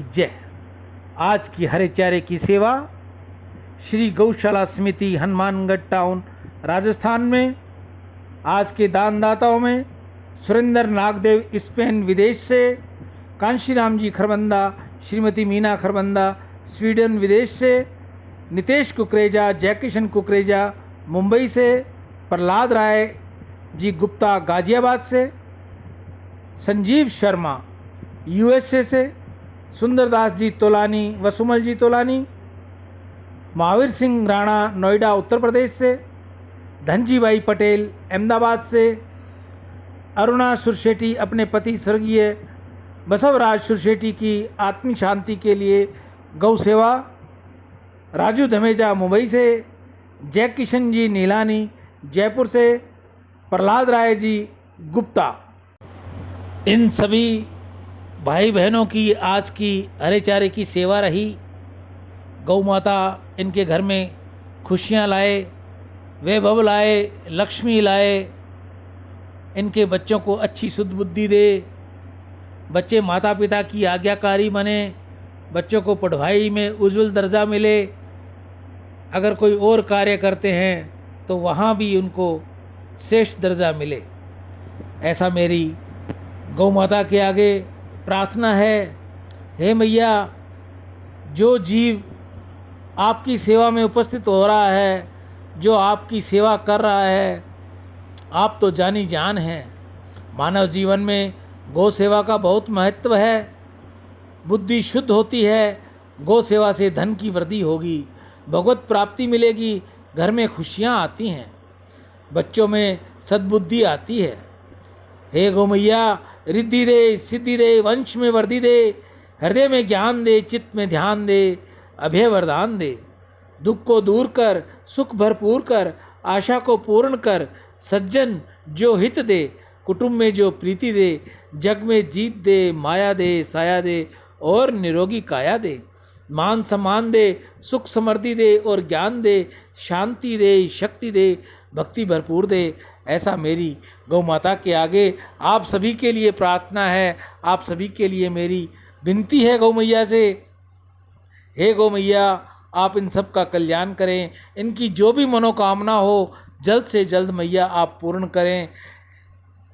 जय। आज की हरे चारे की सेवा श्री गौशाला समिति हनुमानगढ़ टाउन राजस्थान में। आज के दानदाताओं में सुरेंद्र नागदेव स्पेन विदेश से, कांशीराम जी खरबंदा, श्रीमती मीना खरबंदा स्वीडन विदेश से, नितेश कुकरेजा, जयकिशन कुकरेजा मुंबई से, प्रहलाद राय जी गुप्ता गाजियाबाद से, संजीव शर्मा यूएसए से, सुंदरदास जी तोलानी, वसुमल जी तोलानी, महावीर सिंह राणा नोएडा उत्तर प्रदेश से, धनजी भाई पटेल अहमदाबाद से, अरुणा सुरशेटी अपने पति स्वर्गीय बसवराज सुरशेटी की आत्मिक शांति के लिए गौ सेवा, राजू धमेजा मुंबई से, जय किशन जी नीलानी जयपुर से, प्रहलाद राय जी गुप्ता। इन सभी भाई बहनों की आज की हरे चारे की सेवा रही। गौ माता इनके घर में खुशियाँ लाए, वैभव लाए, लक्ष्मी लाए, इनके बच्चों को अच्छी शुद्ध बुद्धि दे, बच्चे माता पिता की आज्ञाकारी बने, बच्चों को पढ़ाई में उज्जवल दर्जा मिले। अगर कोई और कार्य करते हैं तो वहाँ भी उनको श्रेष्ठ दर्जा मिले। ऐसा मेरी गौ माता के आगे प्रार्थना है। हे मैया, जो जीव आपकी सेवा में उपस्थित हो रहा है, जो आपकी सेवा कर रहा है, आप तो जानी जान हैं। मानव जीवन में गौ सेवा का बहुत महत्व है। बुद्धि शुद्ध होती है, गौ सेवा से धन की वृद्धि होगी, भगवत प्राप्ति मिलेगी, घर में खुशियाँ आती हैं, बच्चों में सद्बुद्धि आती है। हे गौ मैया, रिद्धि दे, सिद्धि दे, वंश में वृद्धि दे, हृदय में ज्ञान दे, चित्त में ध्यान दे, अभय वरदान दे। दुख को दूर कर, सुख भरपूर कर, आशा को पूर्ण कर, सज्जन जो हित दे, कुटुंब में जो प्रीति दे, जग में जीत दे, माया दे, साया दे और निरोगी काया दे। मान सम्मान दे, सुख समृद्धि दे और ज्ञान दे, शांति दे, शक्ति दे, भक्ति भरपूर दे। ऐसा मेरी गौ माता के आगे आप सभी के लिए प्रार्थना है, आप सभी के लिए मेरी विनती है गौ मैया से। हे गौ मैया, आप इन सब का कल्याण करें, इनकी जो भी मनोकामना हो जल्द से जल्द मैया आप पूर्ण करें।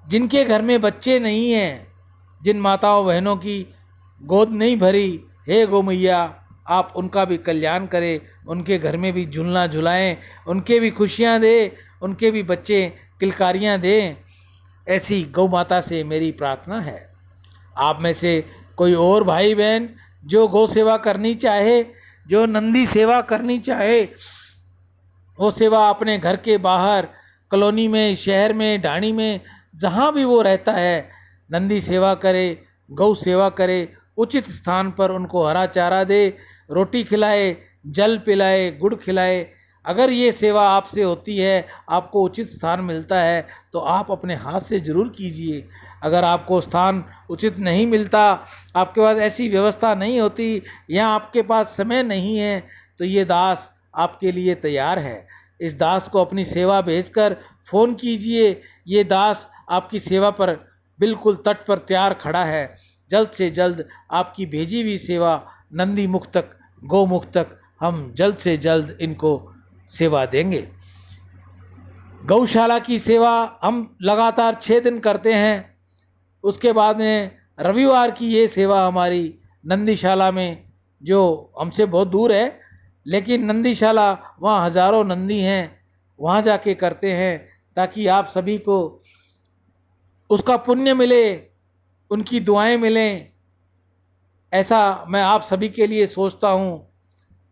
जिनके घर में बच्चे नहीं हैं, जिन माताओं बहनों की गोद नहीं भरी, हे गौ मैया आप उनका भी कल्याण करें, उनके घर में भी झूलना झुलाएं, उनके भी खुशियां दे, उनके भी बच्चे किलकारियां दें। ऐसी गौ माता से मेरी प्रार्थना है। आप में से कोई और भाई बहन जो गौ सेवा करनी चाहे, जो नंदी सेवा करनी चाहे, वो सेवा अपने घर के बाहर, कॉलोनी में, शहर में, ढाणी में, जहाँ भी वो रहता है, नंदी सेवा करे, गौ सेवा करे। उचित स्थान पर उनको हरा चारा दे, रोटी खिलाए, जल पिलाए, गुड़ खिलाए। अगर ये सेवा आपसे होती है, आपको उचित स्थान मिलता है, तो आप अपने हाथ से ज़रूर कीजिए। अगर आपको स्थान उचित नहीं मिलता, आपके पास ऐसी व्यवस्था नहीं होती, या आपके पास समय नहीं है, तो ये दास आपके लिए तैयार है। इस दास को अपनी सेवा भेजकर फ़ोन कीजिए। ये दास आपकी सेवा पर बिल्कुल तट पर तैयार खड़ा है। जल्द से जल्द आपकी भेजी हुई सेवा नंदी मुख तक, गौ मुख तक हम जल्द से जल्द इनको सेवा देंगे। गौशाला की सेवा हम लगातार 6 दिन करते हैं। उसके बाद में रविवार की ये सेवा हमारी नंदीशाला में, जो हमसे बहुत दूर है, लेकिन नंदीशाला वहाँ हज़ारों नंदी हैं, वहाँ जाके करते हैं, ताकि आप सभी को उसका पुण्य मिले, उनकी दुआएं मिलें। ऐसा मैं आप सभी के लिए सोचता हूँ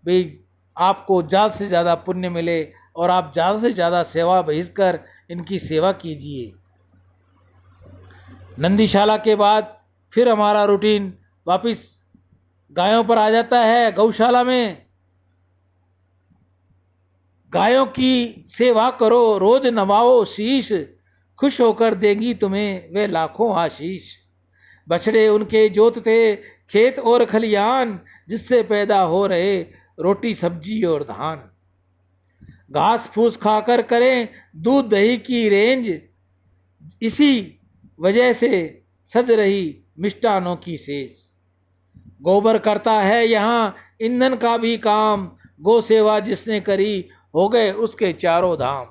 भाई, आपको ज़्यादा से ज़्यादा पुण्य मिले और आप ज़्यादा से ज़्यादा सेवा भेजकर इनकी सेवा कीजिए। नंदीशाला के बाद फिर हमारा रूटीन वापस गायों पर आ जाता है। गौशाला में गायों की सेवा करो, रोज नवाओ शीश, खुश होकर देंगी तुम्हें वे लाखों आशीष। बछड़े उनके जोतते खेत और खलियान, जिससे पैदा हो रहे रोटी सब्जी और धान। घास फूस खाकर करें दूध दही की रेंज, इसी वजह से सज रही मिष्टानों की सेज। गोबर करता है यहाँ ईंधन का भी काम, गौ सेवा जिसने करी हो गए उसके चारों धाम।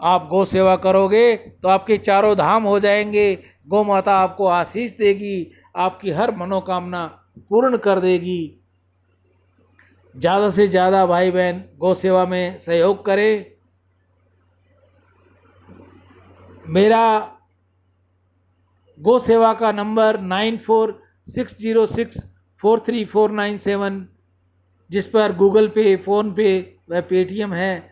आप गौ सेवा करोगे तो आपके चारों धाम हो जाएंगे। गौ माता आपको आशीष देगी, आपकी हर मनोकामना पूर्ण कर देगी। ज़्यादा से ज़्यादा भाई बहन गौ सेवा में सहयोग करें। मेरा गौ सेवा का नंबर 9460643497, जिस पर गूगल पे, फ़ोन पे व पेटीएम है।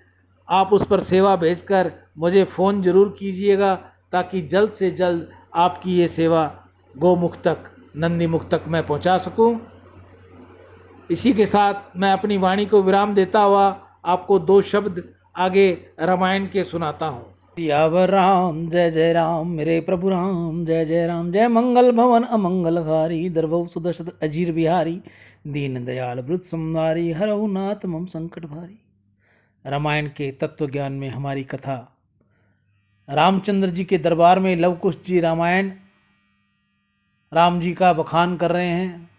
आप उस पर सेवा भेजकर मुझे फ़ोन ज़रूर कीजिएगा ताकि जल्द से जल्द आपकी ये सेवा गौमुख तक, नंदी मुख तक मैं पहुंचा सकूं। इसी के साथ मैं अपनी वाणी को विराम देता हुआ आपको 2 शब्द आगे रामायण के सुनाता हूँ। सियावर राम जय जय राम, मेरे प्रभु राम जय जय राम। जय मंगल भवन अमंगलहारी, दरबहु सुदर्शत अजीर बिहारी, दीन दयाल वृत संहारी, हरहु नाथ मम संकट भारी। रामायण के तत्व ज्ञान में हमारी कथा रामचंद्र जी के दरबार में लव कुश जी रामायण राम जी का बखान कर रहे हैं।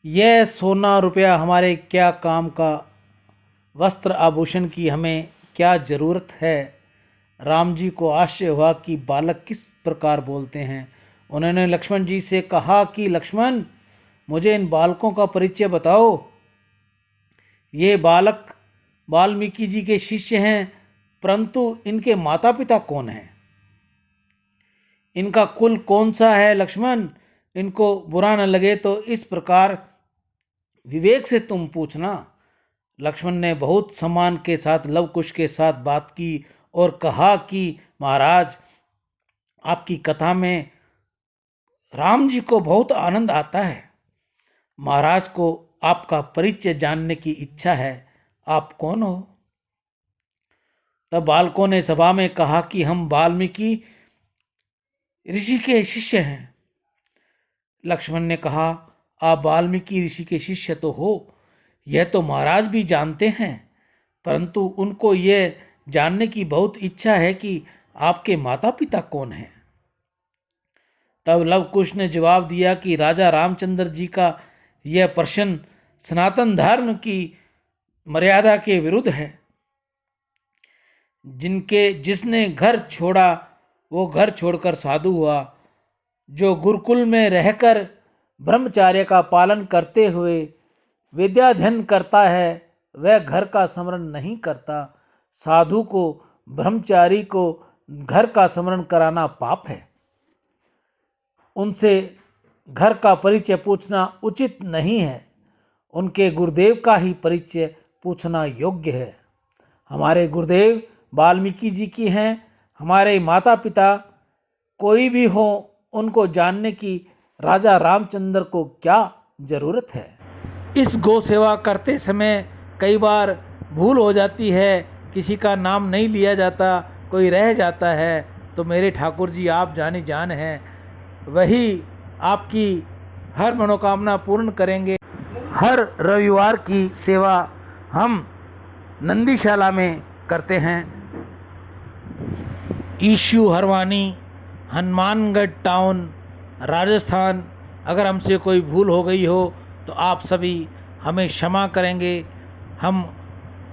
यह सोना रुपया हमारे क्या काम का, वस्त्र आभूषण की हमें क्या ज़रूरत है। राम जी को आश्चर्य हुआ कि बालक किस प्रकार बोलते हैं। उन्होंने लक्ष्मण जी से कहा कि लक्ष्मण, मुझे इन बालकों का परिचय बताओ। ये बालक वाल्मीकि जी के शिष्य हैं, परंतु इनके माता पिता कौन हैं, इनका कुल कौन सा है। लक्ष्मण, इनको बुरा न लगे तो इस प्रकार विवेक से तुम पूछना। लक्ष्मण ने बहुत सम्मान के साथ लव कुश के साथ बात की और कहा कि महाराज, आपकी कथा में राम जी को बहुत आनंद आता है। महाराज को आपका परिचय जानने की इच्छा है, आप कौन हो। तब बालकों ने सभा में कहा कि हम वाल्मीकि ऋषि के शिष्य हैं। लक्ष्मण ने कहा, आप वाल्मीकि ऋषि के शिष्य तो हो, यह तो महाराज भी जानते हैं, परंतु उनको यह जानने की बहुत इच्छा है कि आपके माता पिता कौन हैं। तब लव कुश ने जवाब दिया कि राजा रामचंद्र जी का यह प्रश्न सनातन धर्म की मर्यादा के विरुद्ध है। जिसने घर छोड़ा वो घर छोड़कर साधु हुआ। जो गुरुकुल में रहकर ब्रह्मचार्य का पालन करते हुए विद्याध्ययन करता है वह घर का स्मरण नहीं करता। साधु को, ब्रह्मचारी को घर का स्मरण कराना पाप है। उनसे घर का परिचय पूछना उचित नहीं है। उनके गुरुदेव का ही परिचय पूछना योग्य है। हमारे गुरुदेव वाल्मीकि जी की हैं। हमारे माता पिता कोई भी हो, उनको जानने की राजा रामचंद्र को क्या ज़रूरत है। इस गौ सेवा करते समय कई बार भूल हो जाती है, किसी का नाम नहीं लिया जाता, कोई रह जाता है, तो मेरे ठाकुर जी आप जानी जान हैं, वही आपकी हर मनोकामना पूर्ण करेंगे। हर रविवार की सेवा हम नंदीशाला में करते हैं। ईशू हरवानी, हनुमानगढ़ टाउन, राजस्थान। अगर हमसे कोई भूल हो गई हो तो आप सभी हमें क्षमा करेंगे। हम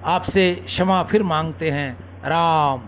आपसे क्षमा फिर मांगते हैं। राम।